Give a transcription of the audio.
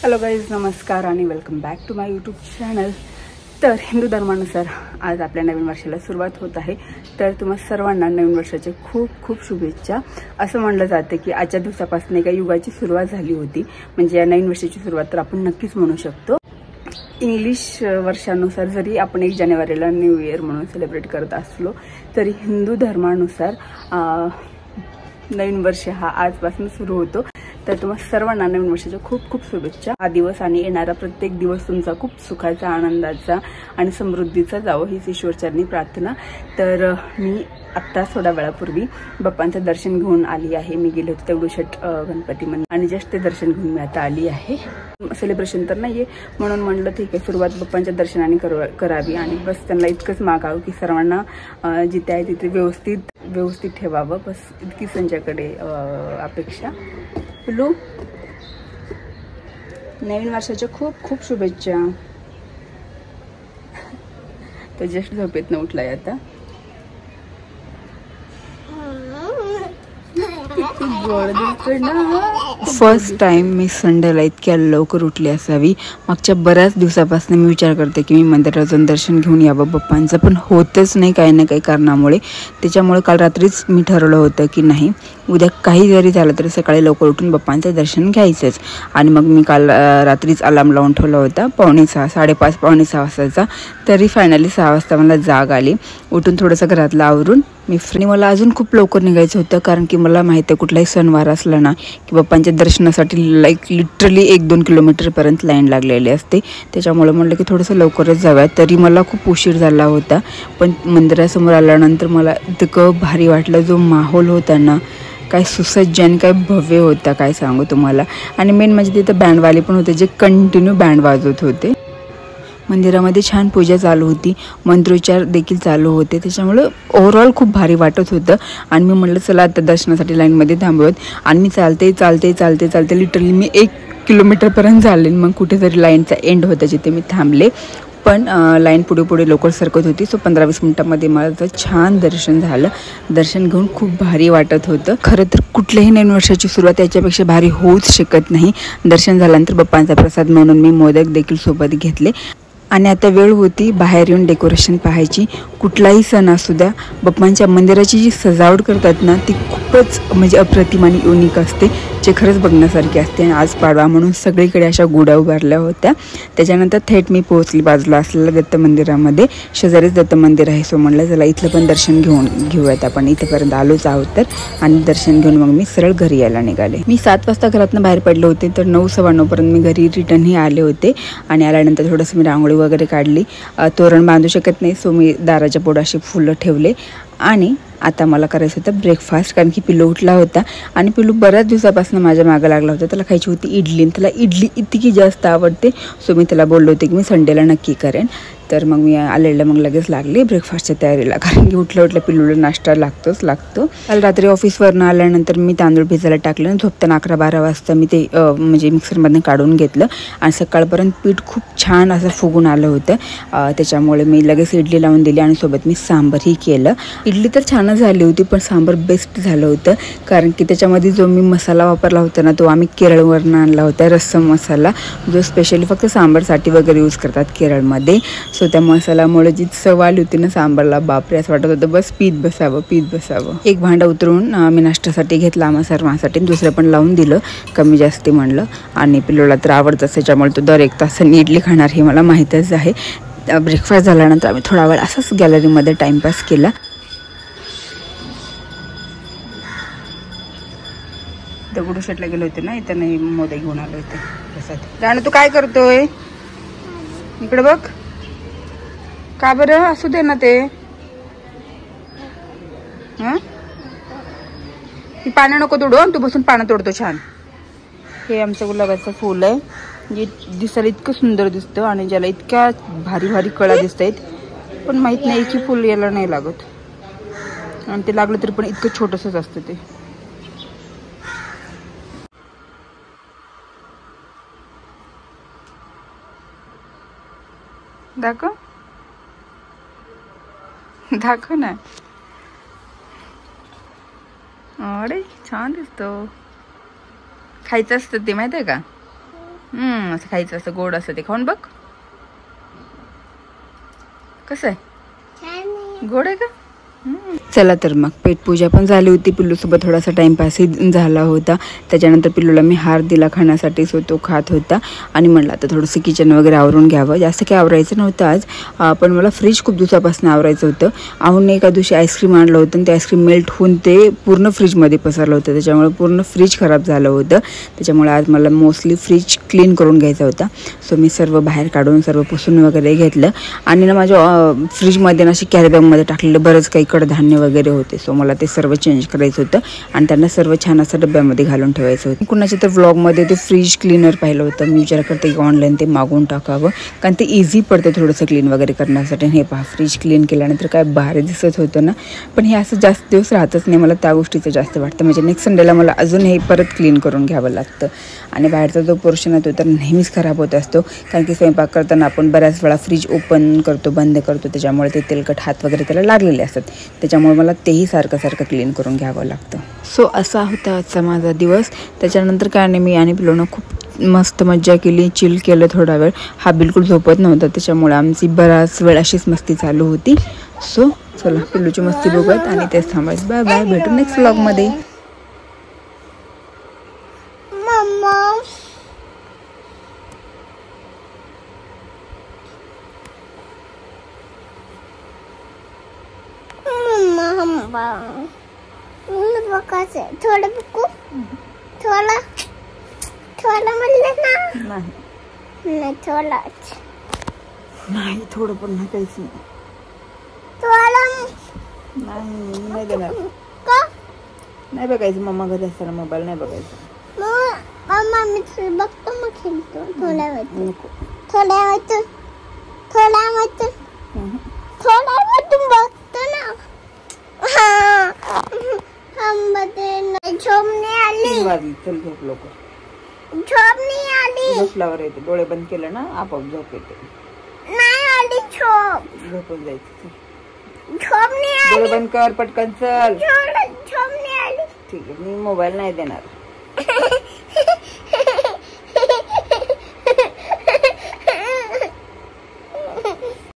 Hello guys, नमस्कार आणि welcome back to my YouTube channel. तर हिंदू धर्मानुसार आज आपल्या नवीन वर्षाला सुरुवात होत आहे. तर तुम्हा सर्वांना नवीन वर्षाचे खूप खूप शुभेच्छा. असं म्हणलं जाते की आजच्या दिवसापासून एका युगाची सुरुवात झाली होती. म्हणजे या नवीन वर्षाची सुरुवात तर आपण नक्कीच म्हणू शकतो. इंग्लिश वर्षानुसार जरी आपण 1 जानेवारीला न्यू इयर म्हणून सेलिब्रेट करत असलो तरी हिंदू धर्मानुसार नवीन वर्ष हा आजपासून सुरू होतो. तर तुम्हाला सर्वांना नवीन वर्षाच्या खूप खूप शुभेच्छा. हा दिवस आणि येणारा प्रत्येक दिवस तुमचा खूप सुखाचा, आनंदाचा आणि समृद्धीचा जावो हीच ईश्वरचरणी प्रार्थना. तर मी आत्ता थोड्या वेळापूर्वी बाप्पांचं दर्शन घेऊन आली आहे. मी गेले होते दगडूशेठ गणपती मंदिर आणि जस्ट ते दर्शन घेऊन मी आता आली आहे. सेलिब्रेशन तर नाहीये म्हणून म्हणलं ठीक आहे, सुरुवात बाप्पांच्या दर्शनाने करावी आणि बस त्यांना इतकंच मागावं की सर्वांना जिथे आहे तिथे व्यवस्थित ठेवावं. बस इतकी त्यांच्याकडे अपेक्षा. पिलू, नवीन वर्षाच्या खूप खूप शुभेच्छा. तो जस्ट झोपेतनं उठलाय आता. फर्स्ट टाइम मी संडेला इतक्या लवकर उठली असावी. मागच्या बऱ्याच दिवसापासून मी विचार करते की मी मंदिरात जाऊन दर्शन घेऊन यावं बाप्पांचं, पण होतच नाही काही ना काही कारणामुळे. त्याच्यामुळे काल रात्रीच मी ठरवलं होतं की नाही, उद्या काही जरी झालं तरी सकाळी लवकर उठून बाप्पांचं दर्शन घ्यायचंच. आणि मग मी काल रात्रीच अलार्म लावून ठेवला होता 5:45 साडेपाच 5:45 वाजताचा. तरी फायनली 6 वाजता मला जाग आली. उठून थोडंसं घरातलं आवरून मी मला अजून खूप लवकर निघायचं होतं, कारण की मला माहिती आहे कुठलाही सणवार असला ना की बाप्पांच्या दर्शनासाठी लिटरली 1-2 किलोमीटरपर्यंत लाईन लागलेली असते. त्याच्यामुळे म्हटलं की थोडंसं लवकरच जाऊयात. तरी मला खूप उशीर झाला होता, पण मंदिरासमोर आल्यानंतर मला इतकं भारी वाटलं. जो माहोल होता ना, काय सुसज्ज आणि काय भव्य होता, काय सांगू तुम्हाला. आणि मेन म्हणजे तिथं बँडवाले पण होते जे कंटिन्यू बँड वाजवत होते. मंदिरामध्ये छान पूजा चालू होती, मंत्रोच्चार देखील चालू होते. त्याच्यामुळं ओव्हरऑल खूप भारी वाटत होतं. आणि मी म्हटलं चला आता दर्शनासाठी लाईनमध्ये थांबूयात. आणि मी चालते लिटरली मी 1 किलोमीटरपर्यंत झाले. मग कुठेतरी लाईनचा एंड होता जिथे मी थांबले. पण लाईन पुढे लवकर सरकत होती. सो 15-20 मिनिटांमध्ये माझं छान दर्शन झालं. दर्शन घेऊन खूप भारी वाटत होतं. खरं तर कुठल्याही नवीन वर्षाची सुरुवात याच्यापेक्षा भारी होऊच शकत नाही. दर्शन झाल्यानंतर बाप्पांचा प्रसाद म्हणून मी मोदक देखील सोबत घेतले. आणि आता वेळ होती बाहेर येऊन डेकोरेशन पाहायची. कुठलाही सण असू द्या, बाप्पांच्या मंदिराची जी सजावट करतात ना ती खूपच म्हणजे अप्रतिम आणि युनिक असते, जे खरंच बघण्यासारखे असते. आणि आज पाडवा म्हणून सगळीकडे अशा गुड्या उभारल्या होत्या. त्याच्यानंतर थेट मी पोहोचली बाजूला असलेल्या दत्त मंदिरामध्ये. शेजारीच दत्त मंदिर आहे. सो म्हणलं चला इथलं पण दर्शन घेऊयात. आपण इथेपर्यंत आलोच आहोत तर. आणि दर्शन घेऊन मग मी सरळ घरी यायला निघाले. मी 7 वाजता घरातनं बाहेर पडले होते, तर 9-9:15 मी घरी रिटर्नही आले होते. आणि आल्यानंतर थोडंसं मी रांगोळी वगैरे काढली. तोरण बांधू शकत नाही, सो मी दाराच्या पुढे अशी फुलं ठेवले. आणि आता मला करायचं होतं ब्रेकफास्ट, कारण की पिल्लू उठला होता. आणि पिल्लू बऱ्याच दिवसापासून माझ्या मागं लागला होता. त्याला खायची होती इडली, आणि त्याला इडली इतकी जास्त आवडते. सो मी त्याला बोललो होते की मी संडेला नक्की करेन. तर मग मी आलेलं मग लगेच लागले ब्रेकफास्टच्या तयारीला, कारण की उठल्या पिल्लूला नाश्ता लागतो. काल रात्री ऑफिसवरनं आल्यानंतर मी तांदूळ भिजायला टाकलं. झोपताना 11-12 वाजता मी ते म्हणजे मिक्सरमधून काढून घेतलं. आणि सकाळपर्यंत पीठ खूप छान असं फुगून आलं होतं. त्याच्यामुळे मी लगेच इडली लावून दिली आणि सोबत मी सांबरही केलं. इडली तर छानच झाली होती, पण सांबर बेस्ट झालं होतं, कारण की त्याच्यामध्ये जो मी मसाला वापरला होता ना तो आम्ही केरळवरनं आणला होता, रस्सम मसाला, जो स्पेशली फक्त सांबरसाठी वगैरे यूज करतात केरळमध्ये. सो त्या मसाल्यामुळे जी चव आली होती ना सांबारला, बापरे, असं वाटत होतं बस पीत बसावं. एक भांडं उतरून मी नाश्त्यासाठी घेतला आम्हा सर्वांसाठी. दुसरं पण लावून दिलं, कमी जास्ती म्हणलं. आणि पिल्लूला तर आवडतं, त्याच्यामुळे तो दर 1 तासांनी इडली खाणार हे मला माहीतच आहे. ब्रेकफास्ट झाल्यानंतर आम्ही थोडा वेळ असंच गॅलरीमध्ये टाइमपास केला. दगडूशेठला गेले होते ना, इथं नाही मोदक घेऊन आले होते प्रसाद. राणू, तू काय करतोय? इकडे बघ. का बरं? असू दे ना ते. पानं नको तोडू, तू बसून पानं तोडतो छान. हे आमचं गुलाबाचं फूल आहे, जे दिसायला इतकं सुंदर दिसतं आणि ज्याला इतक्या भारी भारी कळा दिसत आहेत, पण माहीत नाही की फुल याला नाही लागत. आणि ते लागलं तरी पण इतकं छोटंसंच असतं ते. दाखव ना. अरे छान दिसतो. खायचं असतं ते, माहिती आहे का? असं खायचं, असं गोड असं ते खाऊन बघ कसं आहे, गोड आहे का? चला तर मग पेटपूजा पण झाली होती. पिल्लूसोबत थोडासा टाइमपासही झाला होता. त्याच्यानंतर पिल्लूला मी हार दिला खाण्यासाठी, सो तो खात होता. आणि म्हणलं आता थोडंसं किचन वगैरे आवरून घ्यावं. जास्त काही आवरायचं नव्हतं आज, पण मला फ्रीज खूप दिवसापासून आवरायचं होतं. आहूने एका दिवशी आईस्क्रीम आणलं होतं आणि ते आईस्क्रीम मेल्ट होऊन ते पूर्ण फ्रीजमध्ये पसरलं होतं. त्याच्यामुळे पूर्ण फ्रीज खराब झालं होतं. त्याच्यामुळे आज मला मोस्टली फ्रीज क्लीन करून घ्यायचा होता. सो मी सर्व बाहेर काढून सर्व पुसून वगैरे घेतलं. आणि ना माझ्या फ्रीजमध्ये ना अशी कॅरीबॅगमध्ये टाकलेलं बरंच काही कडधान्य वगैरे होते. सो मला ते सर्व चेंज करायचं होतं आणि त्यांना सर्व छान असं डब्यामध्ये घालून ठेवायचं होतं. कुणाच्या तर व्लॉगमध्ये ते फ्रीज क्लीनर पाहिलं होतं. मी विचार करते की ऑनलाईन ते मागवून टाकावं, कारण ते इझी पडते थोडंसं क्लीन वगैरे करण्यासाठी. हे पहा, फ्रीज क्लीन केल्यानंतर काय भारी दिसत होतं ना. पण हे असं जास्त दिवस राहतच नाही, मला त्या गोष्टीचं जास्त वाटतं. म्हणजे नेक्स्ट संडेला मला अजून हे परत क्लीन करून घ्यावं लागतं. आणि बाहेरचा जो पोर्शन आहे तो तर नेहमीच खराब होत असतो, कारण की स्वयंपाक करताना आपण बऱ्याच वेळा फ्रीज ओपन करतो, बंद करतो. त्याच्यामुळे ते तेलकट हात वगैरे त्याला लागलेले असतात. त्याच्यामुळे मला तेही सारखं क्लीन करून घ्यावं लागतं. सो असा होता आजचा माझा दिवस. त्याच्यानंतर काय नाही, मी आणि पिल्लूनं खूप मस्त मज्जा केली, चिल केलं थोडा वेळ. हा बिलकुल झोपत नव्हता, त्याच्यामुळे आमची बराच वेळ अशीच मस्ती चालू होती. सो चला पिल्लूची मस्ती बघत आणि तेच थांबायचं. बाय बाय, भेटू नेक्स्ट व्लॉगमध्ये. थोडं बघू, थोडं थोडं म्हणलं ना. नाही थोडं नाही, थोडं पण नाही, काहीच नाही. थोडं नाही देणार. का नाही बघायचं, मम्मा घरी असताना मोबाईल नाही बघायचं. मम्मा मी बघतो, मग खेळतो थोड्या वेळ, थोड्या वेळ, थोड्या वेळ, थोड्या वेळ बघतो ना. झोप नाही आली, चल झोप लवकर. झोप नाही आली, झोपल्यावर येते. डोळे बंद केले ना आपोआप झोप येते. नाही आली झोप, झोपून जायचं. झोप नाही आली, डोळे बंद कर पटकन, चल. झोप नाही आली. ठीक आहे, मी मोबाईल नाही देणार.